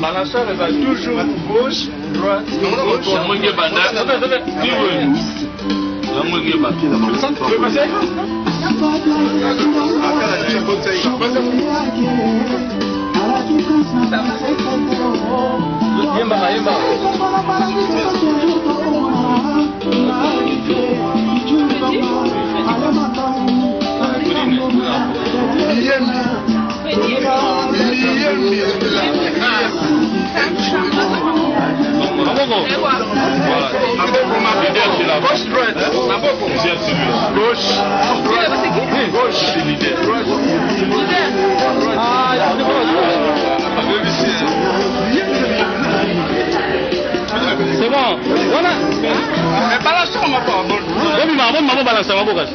Balançoire va toujours gauche, droite, gauche. C'est bon. Voilà. Mais balance on m'a pas. Oui, maman balance ma boca.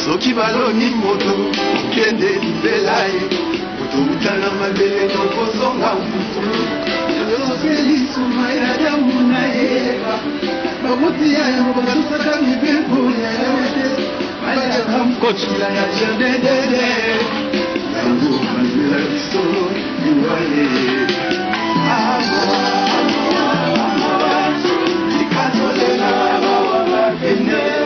Soki baloni moto kende libelai ututana mabele nokozonga mputu yoseli suma ya damu na yeba bamuti yayo batusaka mibeko ya yote bayaka mkotila ya jadedede yango mazela biso iwaye ikatolela bawabakene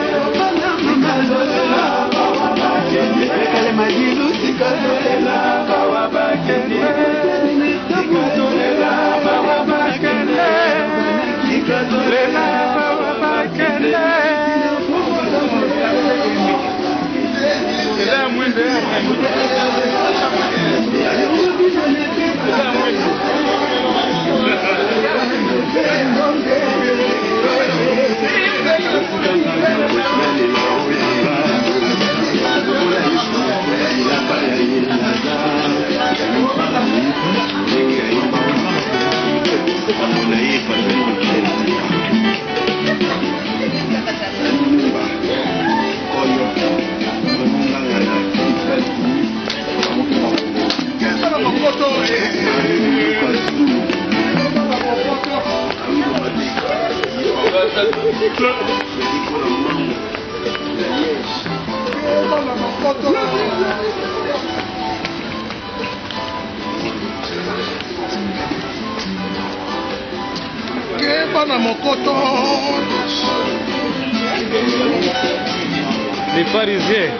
Les Parisiens.